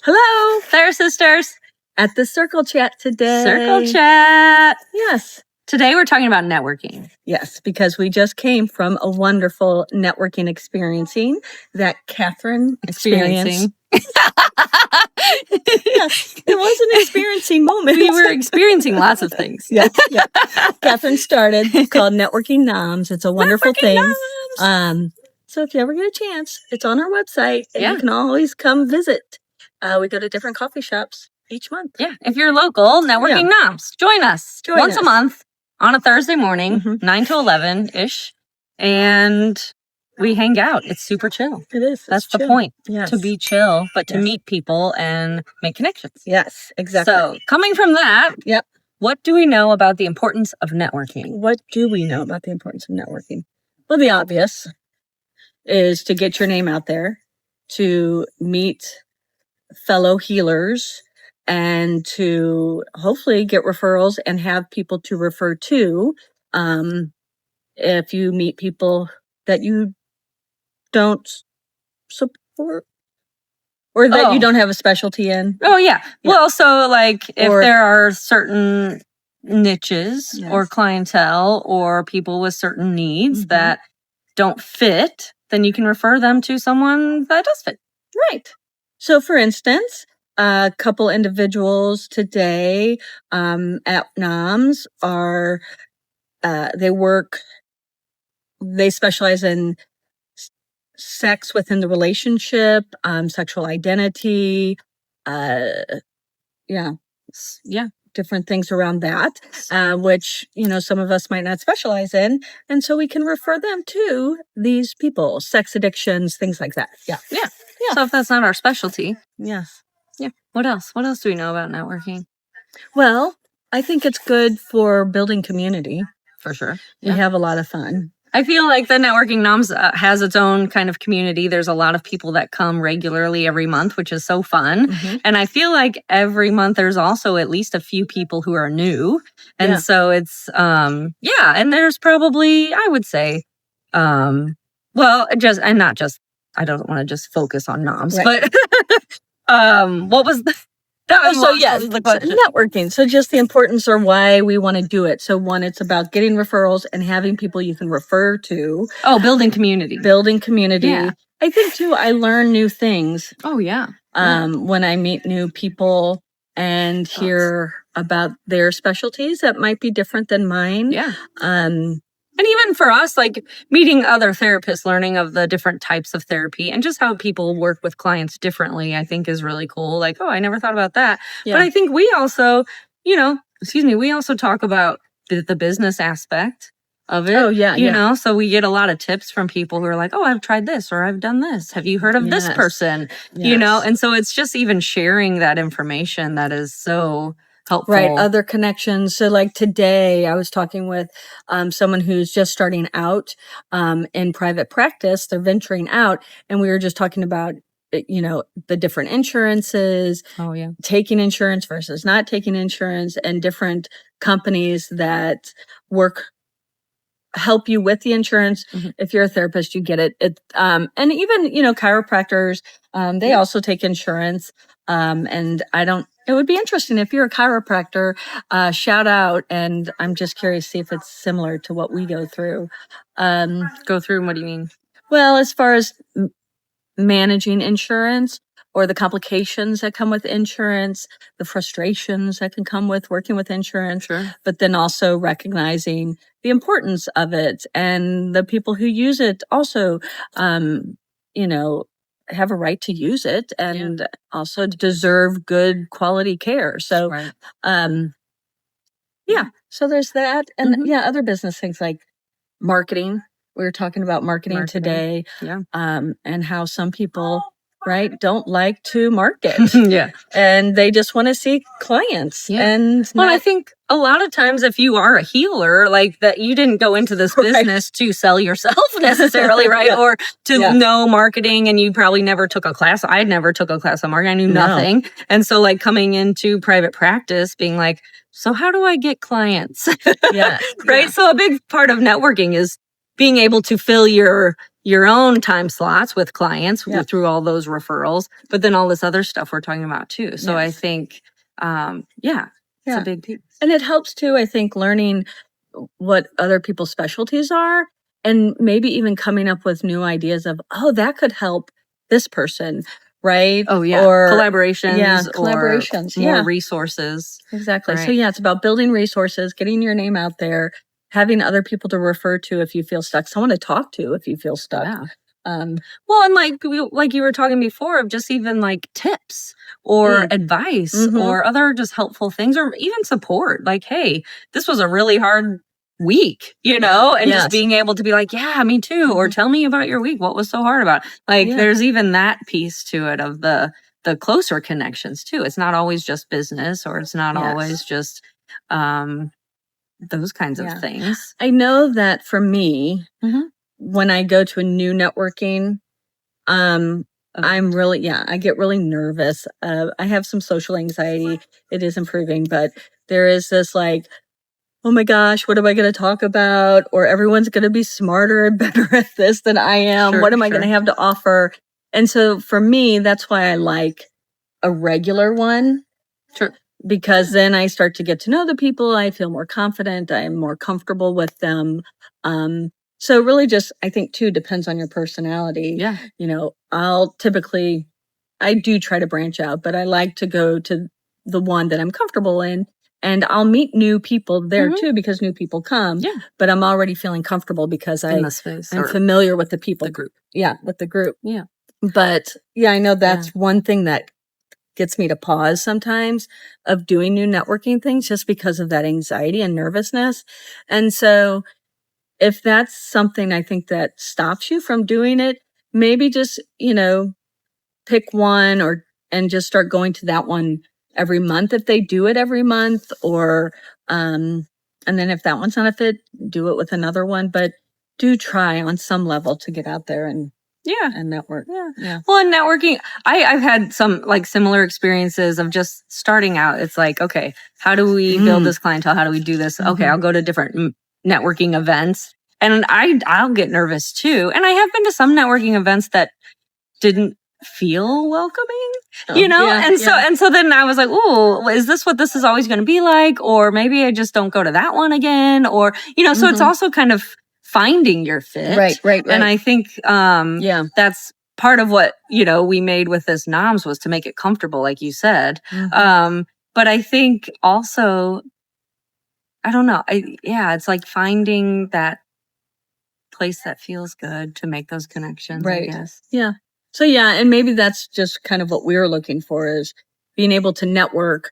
Hello, There, sisters. at the Circle Chat today. Circle chat. Yes. Today we're talking about networking. Yes, because we just came from a wonderful networking experiencing that Catherine experienced. Yes, it was an experiencing moment. We were experiencing lots of things. Yeah. Catherine started called Networking Noms. It's a wonderful thing. So if you ever get a chance, it's on our website, and you can always come visit. We go to different coffee shops each month. Yeah, if you're local, Networking Noms, join us once a month on a Thursday morning, 9 to 11-ish, and we hang out. It's super chill. It is. That's the point, to be chill, but to meet people and make connections. Yes, exactly. So coming from that, what do we know about the importance of networking? What do we know about the importance of networking? Well, the obvious is to get your name out there, to meet fellow healers, and to hopefully get referrals and have people to refer to. If you meet people that you don't support or that you don't have a specialty in. Oh, yeah. Well, so like if there are certain niches or clientele or people with certain needs that don't fit, then you can refer them to someone that does fit. Right. So for instance, a couple individuals today at NOMS are, they specialize in sex within the relationship, sexual identity, different things around that, which, some of us might not specialize in. And so we can refer them to these people, sex addictions, things like that. Yeah. So if that's not our specialty. Yes. Yeah. What else? What else do we know about networking? Well, I think it's good for building community. For sure. We have a lot of fun. I feel like the Networking Noms has its own kind of community. There's a lot of people that come regularly every month, which is so fun. And I feel like every month there's also at least a few people who are new. And so it's, and there's probably, I would say, I don't want to just focus on noms, but what was the... networking. So just the importance or why we want to do it. So one, it's about getting referrals and having people you can refer to. Oh, building community. Yeah. I think too, I learn new things. Oh, yeah. When I meet new people and hear about their specialties that might be different than mine. Yeah. And even for us, like meeting other therapists, learning of the different types of therapy and just how people work with clients differently, I think is really cool. Like, I never thought about that. Yeah. But I think we also, we also talk about the business aspect of it. Oh, yeah. So we get a lot of tips from people who are like, I've tried this or I've done this. Have you heard of this person? Yes. And so it's just even sharing that information that is so helpful. Right. Other connections. So like today I was talking with someone who's just starting out in private practice. They're venturing out. And we were just talking about, the different insurances, taking insurance versus not taking insurance, and different companies that help you with the insurance. If you're a therapist, you get it. And even, chiropractors, they also take insurance. And it would be interesting if you're a chiropractor, shout out. And I'm just curious to see if it's similar to what we go through. Go through, what do you mean? Well, as far as managing insurance or the complications that come with insurance, the frustrations that can come with working with insurance, but then also recognizing the importance of it, and the people who use it also, have a right to use it and also deserve good quality care. So, so there's that. And other business things like marketing. We were talking about marketing today, and how some people, don't like to market. And they just want to see clients. And I think a lot of times if you are a healer, like that, you didn't go into this business to sell yourself necessarily, or to know marketing, and you probably never took a class. I never took a class on marketing. I knew nothing. And so like coming into private practice being like, so how do I get clients? So a big part of networking is being able to fill your your own time slots with clients Yeah. through all those referrals, but then all this other stuff we're talking about too. So I think, it's a big piece. And it helps too, I think, learning what other people's specialties are and maybe even coming up with new ideas of, oh, that could help this person, right? Oh, yeah. Or collaborations. Or more resources. Exactly. Right. So yeah, it's about building resources, getting your name out there, having other people to refer to if you feel stuck, someone to talk to if you feel stuck. Yeah. Well, and like you were talking before of just even like tips or advice or other just helpful things or even support. Like, hey, this was a really hard week, and just being able to be like, yeah, me too. Or tell me about your week. What was so hard about it? Like, there's even that piece to it of the closer connections too. It's not always just business or it's not always just, those kinds of things. I know that for me, when I go to a new networking, I'm really, I get really nervous. I have some social anxiety. It is improving, but there is this like, oh my gosh, what am I going to talk about? Or everyone's going to be smarter and better at this than I am. What am I going to have to offer? And so for me, that's why I like a regular one. Sure. Because then I start to get to know the people. I feel more confident. I'm more comfortable with them. So it really just, I think too, depends on your personality. Yeah. I do try to branch out, but I like to go to the one that I'm comfortable in. And I'll meet new people there too, because new people come. Yeah. But I'm already feeling comfortable because I'm familiar with the people. The group. Yeah, with the group. Yeah. But yeah, I know that's one thing that gets me to pause sometimes of doing new networking things just because of that anxiety and nervousness. And so if that's something I think that stops you from doing it, maybe just, pick one and just start going to that one every month if they do it every month or, and then if that one's not a fit, do it with another one, but do try on some level to get out there and network. Yeah. Well, in networking, I've had some like similar experiences of just starting out. It's like, okay, how do we build this clientele? How do we do this? Okay, I'll go to different networking events and I'll get nervous too. And I have been to some networking events that didn't feel welcoming, and so then I was like, oh, is this what this is always going to be like? Or maybe I just don't go to that one again. Or, so it's also kind of finding your fit. Right. And I think, that's part of what, we made with this NOMS was to make it comfortable, like you said. But I think also, I don't know. It's like finding that place that feels good to make those connections, I guess. Yeah. So and maybe that's just kind of what we're looking for is being able to network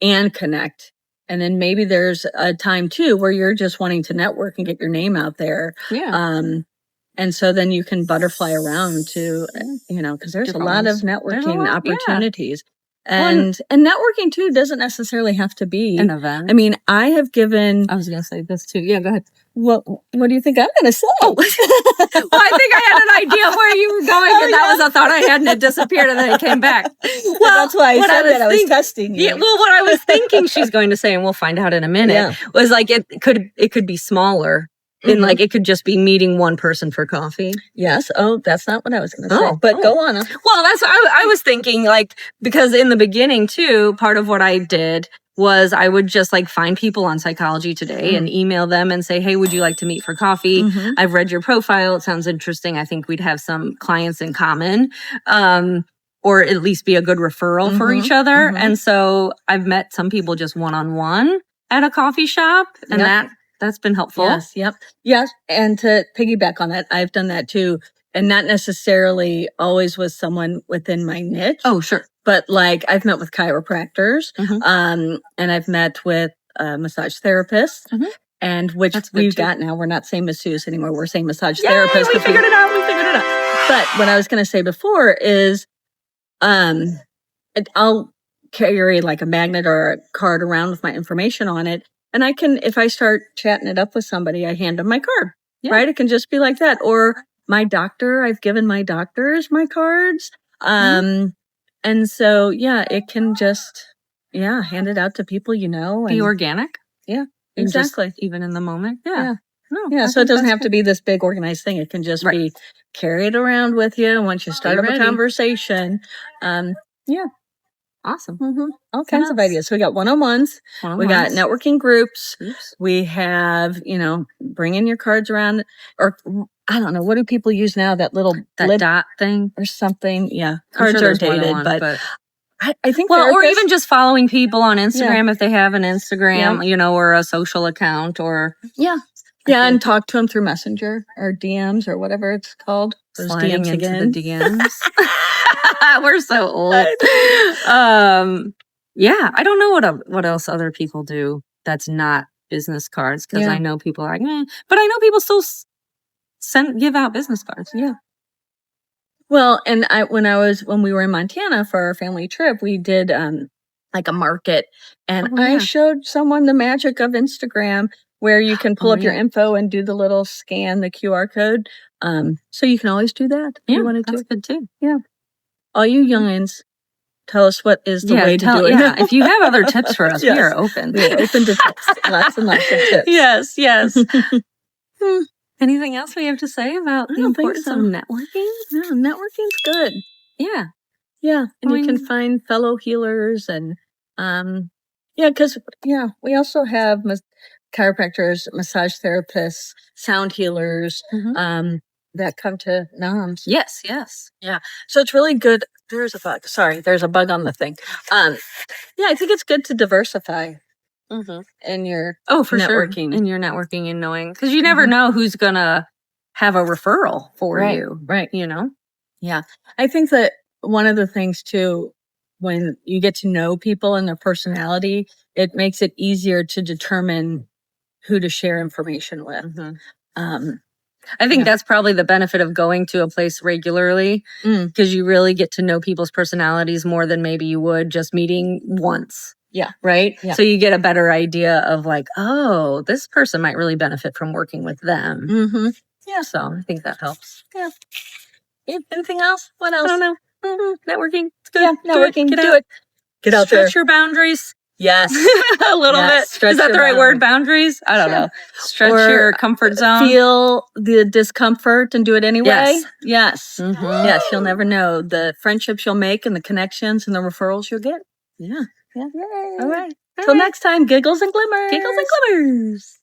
and connect. And then maybe there's a time too where you're just wanting to network and get your name out there. Yeah. And so then you can butterfly around to, because there's a lot of networking opportunities. And networking too doesn't necessarily have to be an event. I mean, I was going to say this too. Yeah, go ahead. What do you think I'm going to say? Well, I think I had an idea of where you were going, and that was a thought I had, and it disappeared, and then it came back. Well, that's why I said that. I was testing you. Yeah, well, what I was thinking she's going to say, and we'll find out in a minute, was like it could be smaller. And like it could just be meeting one person for coffee. Yes. Oh, that's not what I was going to say. But go on. Well, that's what I was thinking. Like because in the beginning too, part of what I did was I would just like find people on Psychology Today and email them and say, hey, would you like to meet for coffee? I've read your profile. It sounds interesting. I think we'd have some clients in common. Or at least be a good referral for each other. And so I've met some people just one-on-one at a coffee shop, and that's been helpful. Yes. And to piggyback on that, I've done that too. And not necessarily always with someone within my niche. Oh, sure. But like I've met with chiropractors, and I've met with massage therapists, and which we've got now. We're not saying masseuse anymore. We're saying massage therapist. We figured it out. But what I was going to say before is, I'll carry like a magnet or a card around with my information on it. And I can, if I start chatting it up with somebody, I hand them my card, right? It can just be like that. Or my doctor, I've given my doctors my cards. And so, it can just, hand it out to people, Be organic. Yeah, exactly. Even in the moment. Yeah. No, Yeah, I so it think doesn't that's have to be this big organized thing. It can just Right. be carried around with you once you start up a ready. conversation. Yeah. Awesome. All kinds of else? ideas. So we got one-on-ones. We got One-on-ones. networking groups. Oops. We have, bringing your cards around, or I don't know, what do people use now? That little That blip dot thing. or something. Yeah, I'm cards sure are there's more than dated, one, but I think well, or therapists- even just following people on Instagram if they have an Instagram, or a social account, or yeah, and talk to them through Messenger or DMs or whatever it's called. Those sliding DMs into again. the DMs. We're so old. Yeah, I don't know what else other people do that's not business cards, because I know people are like, but I know people still give out business cards. Yeah. Well, and when we were in Montana for our family trip, we did like a market, and I showed someone the magic of Instagram, where you can pull up your info and do the little scan, the QR code. So you can always do that if you wanted to. That's good too. Yeah. All you youngins, tell us what is the way to do it. Yeah, if you have other tips for us, we are open. We are open to tips. Lots and lots of tips. Yes. Anything else we have to say about the importance of networking? No, networking's good. Yeah. Yeah. And you can find fellow healers and, because, we also have chiropractors, massage therapists, sound healers, that come to NOMS. Yes. Yeah. So it's really good. There's a bug. Sorry, there's a bug on the thing. I think it's good to diversify in your for networking. Sure. In your networking and knowing, because you never know who's gonna have a referral for you. Right. Yeah. I think that one of the things too, when you get to know people and their personality, it makes it easier to determine who to share information with. I think that's probably the benefit of going to a place regularly, because you really get to know people's personalities more than maybe you would just meeting once. Yeah. Right? Yeah. So you get a better idea of like, oh, this person might really benefit from working with them. Yeah. So I think that helps. Yeah. Anything else? What else? I don't know. Networking. It's good. Yeah, networking. Get Do out. it. Get out there. Stretch your boundaries. Yes. A little bit. Is that the right word? Boundaries? I don't know. Stretch your comfort zone. Feel the discomfort and do it anyway. Yes. Yes. You'll never know the friendships you'll make and the connections and the referrals you'll get. Yeah. Yay. All right. Till next time, giggles and glimmers. Giggles and glimmers.